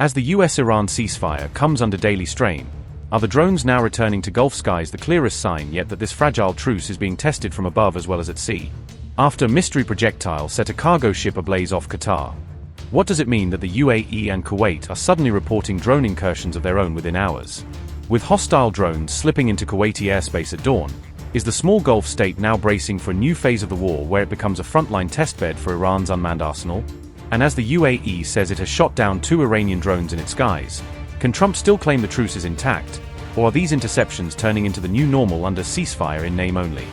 As the US-Iran ceasefire comes under daily strain, are the drones now returning to Gulf skies the clearest sign yet that this fragile truce is being tested from above as well as at sea? After a mystery projectile set a cargo ship ablaze off Qatar. What does it mean that the UAE and Kuwait are suddenly reporting drone incursions of their own within hours? With hostile drones slipping into Kuwaiti airspace at dawn, is the small Gulf state now bracing for a new phase of the war where it becomes a frontline testbed for Iran's unmanned arsenal? And as the UAE says it has shot down 2 Iranian drones in its skies, can Trump still claim the truce is intact, or are these interceptions turning into the new normal under ceasefire in name only?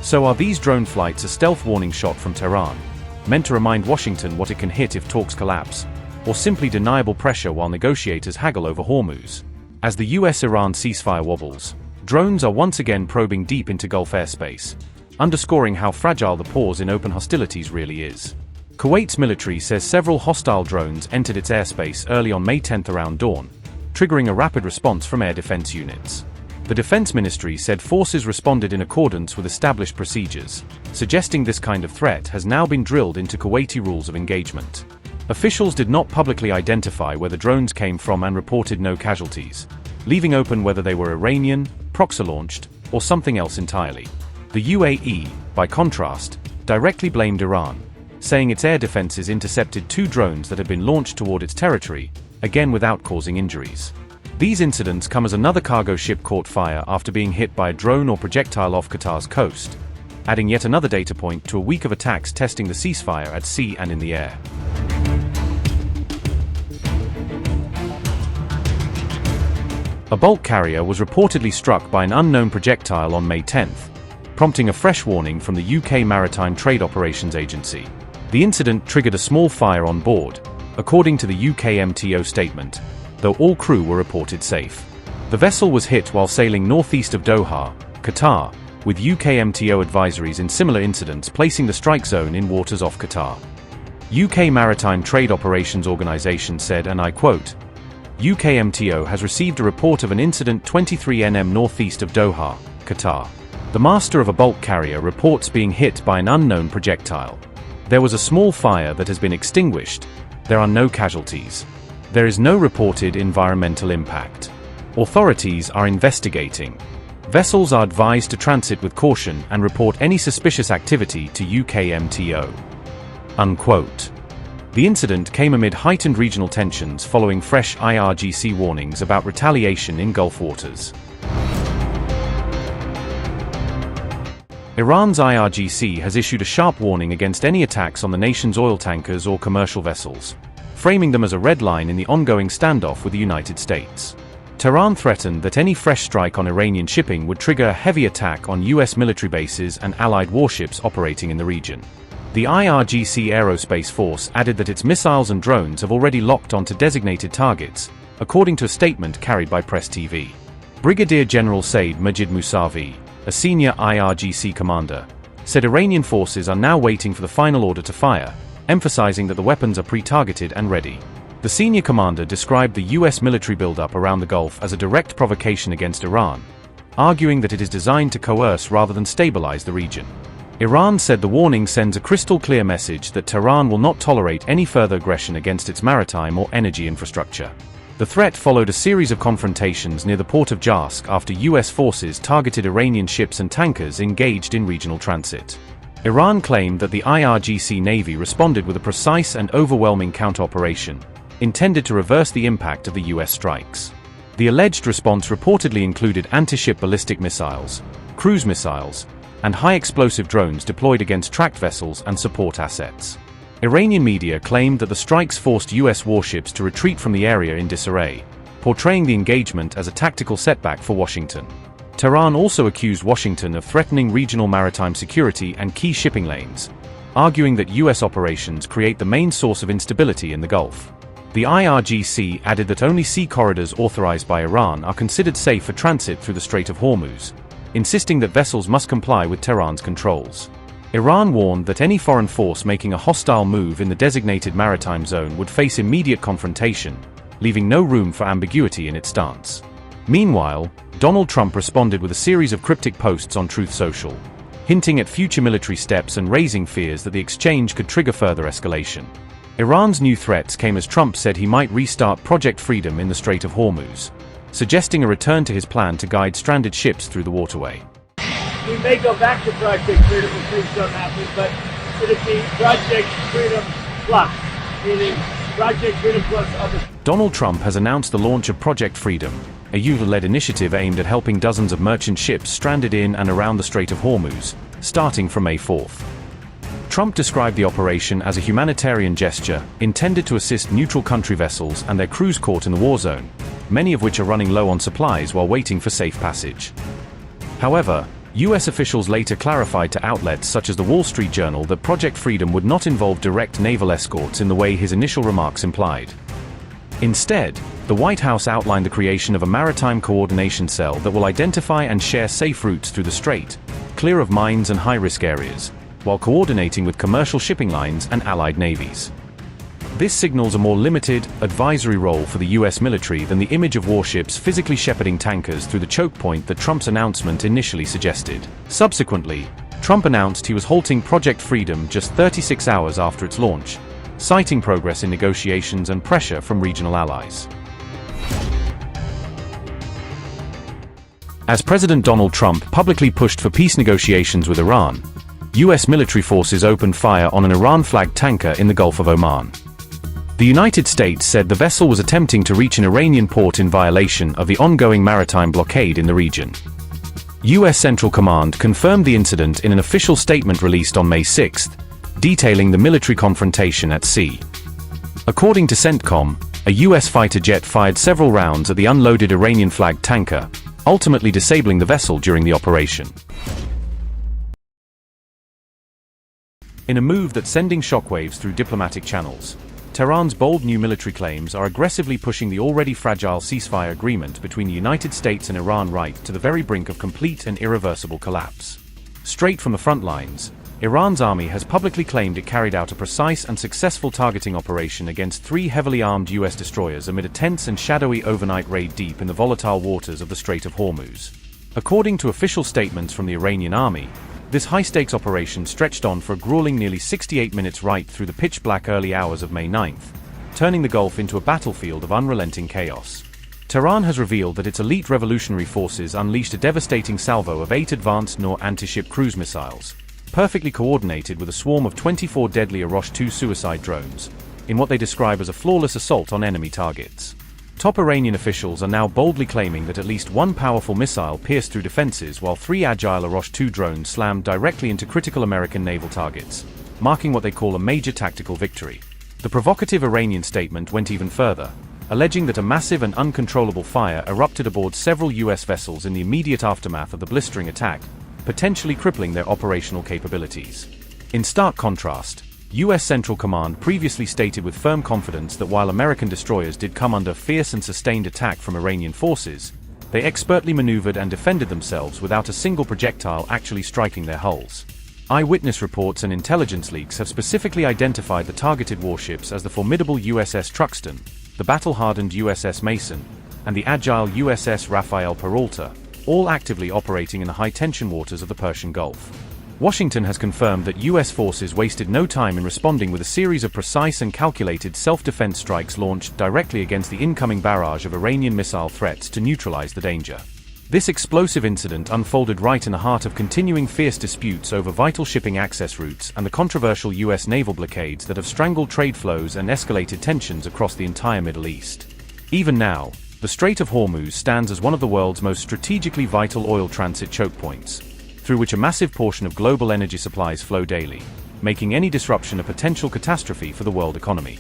So are these drone flights a stealth warning shot from Tehran, meant to remind Washington what it can hit if talks collapse, or simply deniable pressure while negotiators haggle over Hormuz? As the US-Iran ceasefire wobbles, drones are once again probing deep into Gulf airspace, underscoring how fragile the pause in open hostilities really is. Kuwait's military says several hostile drones entered its airspace early on May 10 around dawn, triggering a rapid response from air defense units. The Defense Ministry said forces responded in accordance with established procedures, suggesting this kind of threat has now been drilled into Kuwaiti rules of engagement. Officials did not publicly identify where the drones came from and reported no casualties, leaving open whether they were Iranian, proxy-launched, or something else entirely. The UAE, by contrast, directly blamed Iran, saying its air defenses intercepted 2 drones that had been launched toward its territory, again without causing injuries. These incidents come as another cargo ship caught fire after being hit by a drone or projectile off Qatar's coast, adding yet another data point to a week of attacks testing the ceasefire at sea and in the air. A bulk carrier was reportedly struck by an unknown projectile on May 10, prompting a fresh warning from the UK Maritime Trade Operations Agency. The incident triggered a small fire on board, according to the UK MTO statement, though all crew were reported safe. The vessel was hit while sailing northeast of Doha, Qatar, with UK MTO advisories in similar incidents placing the strike zone in waters off Qatar. UK Maritime Trade Operations Organisation said, and I quote, "UK MTO has received a report of an incident 23 nm northeast of Doha, Qatar. The master of a bulk carrier reports being hit by an unknown projectile. There was a small fire that has been extinguished. There are no casualties. There is no reported environmental impact. Authorities are investigating. Vessels are advised to transit with caution and report any suspicious activity to UK MTO." Unquote. The incident came amid heightened regional tensions following fresh IRGC warnings about retaliation in Gulf waters. Iran's IRGC has issued a sharp warning against any attacks on the nation's oil tankers or commercial vessels, framing them as a red line in the ongoing standoff with the United States. Tehran threatened that any fresh strike on Iranian shipping would trigger a heavy attack on US military bases and allied warships operating in the region. The IRGC Aerospace Force added that its missiles and drones have already locked onto designated targets, according to a statement carried by Press TV. Brigadier General Said Majid Musavi, a senior IRGC commander, said Iranian forces are now waiting for the final order to fire, emphasizing that the weapons are pre-targeted and ready. The senior commander described the US military buildup around the Gulf as a direct provocation against Iran, arguing that it is designed to coerce rather than stabilize the region. Iran said the warning sends a crystal-clear message that Tehran will not tolerate any further aggression against its maritime or energy infrastructure. The threat followed a series of confrontations near the port of Jask after US forces targeted Iranian ships and tankers engaged in regional transit. Iran claimed that the IRGC Navy responded with a precise and overwhelming counter-operation, intended to reverse the impact of the US strikes. The alleged response reportedly included anti-ship ballistic missiles, cruise missiles, and high-explosive drones deployed against tracked vessels and support assets. Iranian media claimed that the strikes forced US warships to retreat from the area in disarray, portraying the engagement as a tactical setback for Washington. Tehran also accused Washington of threatening regional maritime security and key shipping lanes, arguing that US operations create the main source of instability in the Gulf. The IRGC added that only sea corridors authorized by Iran are considered safe for transit through the Strait of Hormuz, insisting that vessels must comply with Tehran's controls. Iran warned that any foreign force making a hostile move in the designated maritime zone would face immediate confrontation, leaving no room for ambiguity in its stance. Meanwhile, Donald Trump responded with a series of cryptic posts on Truth Social, hinting at future military steps and raising fears that the exchange could trigger further escalation. Iran's new threats came as Trump said he might restart Project Freedom in the Strait of Hormuz, suggesting a return to his plan to guide stranded ships through the waterway. We may go back to Project Freedom if things don't happen, but should it be Project Freedom Plus, meaning Project Freedom Plus other? Donald Trump has announced the launch of Project Freedom, a U.S.-led initiative aimed at helping dozens of merchant ships stranded in and around the Strait of Hormuz, starting from May 4th. Trump described the operation as a humanitarian gesture intended to assist neutral country vessels and their crews caught in the war zone, many of which are running low on supplies while waiting for safe passage. However, U.S. officials later clarified to outlets such as the Wall Street Journal that Project Freedom would not involve direct naval escorts in the way his initial remarks implied. Instead, the White House outlined the creation of a maritime coordination cell that will identify and share safe routes through the strait, clear of mines and high-risk areas, while coordinating with commercial shipping lines and allied navies. This signals a more limited, advisory role for the U.S. military than the image of warships physically shepherding tankers through the choke point that Trump's announcement initially suggested. Subsequently, Trump announced he was halting Project Freedom just 36 hours after its launch, citing progress in negotiations and pressure from regional allies. As President Donald Trump publicly pushed for peace negotiations with Iran, U.S. military forces opened fire on an Iran-flagged tanker in the Gulf of Oman. The United States said the vessel was attempting to reach an Iranian port in violation of the ongoing maritime blockade in the region. U.S. Central Command confirmed the incident in an official statement released on May 6, detailing the military confrontation at sea. According to CENTCOM, a U.S. fighter jet fired several rounds at the unloaded Iranian-flagged tanker, ultimately disabling the vessel during the operation. In a move that's sending shockwaves through diplomatic channels, Tehran's bold new military claims are aggressively pushing the already fragile ceasefire agreement between the United States and Iran right to the very brink of complete and irreversible collapse. Straight from the front lines, Iran's army has publicly claimed it carried out a precise and successful targeting operation against 3 heavily armed U.S. destroyers amid a tense and shadowy overnight raid deep in the volatile waters of the Strait of Hormuz. According to official statements from the Iranian army, this high-stakes operation stretched on for a grueling nearly 68 minutes right through the pitch-black early hours of May 9th, turning the Gulf into a battlefield of unrelenting chaos. Tehran has revealed that its elite revolutionary forces unleashed a devastating salvo of 8 advanced NOR anti-ship cruise missiles, perfectly coordinated with a swarm of 24 deadly Arosh-2 suicide drones, in what they describe as a flawless assault on enemy targets. Top Iranian officials are now boldly claiming that at least 1 powerful missile pierced through defenses while 3 agile Arosh-2 drones slammed directly into critical American naval targets, marking what they call a major tactical victory. The provocative Iranian statement went even further, alleging that a massive and uncontrollable fire erupted aboard several U.S. vessels in the immediate aftermath of the blistering attack, potentially crippling their operational capabilities. In stark contrast, U.S. Central Command previously stated with firm confidence that while American destroyers did come under fierce and sustained attack from Iranian forces, they expertly maneuvered and defended themselves without a single projectile actually striking their hulls. Eyewitness reports and intelligence leaks have specifically identified the targeted warships as the formidable USS Truxtun, the battle-hardened USS Mason, and the agile USS Rafael Peralta, all actively operating in the high-tension waters of the Persian Gulf. Washington has confirmed that U.S. forces wasted no time in responding with a series of precise and calculated self-defense strikes launched directly against the incoming barrage of Iranian missile threats to neutralize the danger. This explosive incident unfolded right in the heart of continuing fierce disputes over vital shipping access routes and the controversial U.S. naval blockades that have strangled trade flows and escalated tensions across the entire Middle East. Even now, the Strait of Hormuz stands as one of the world's most strategically vital oil transit choke points, through which a massive portion of global energy supplies flow daily, making any disruption a potential catastrophe for the world economy.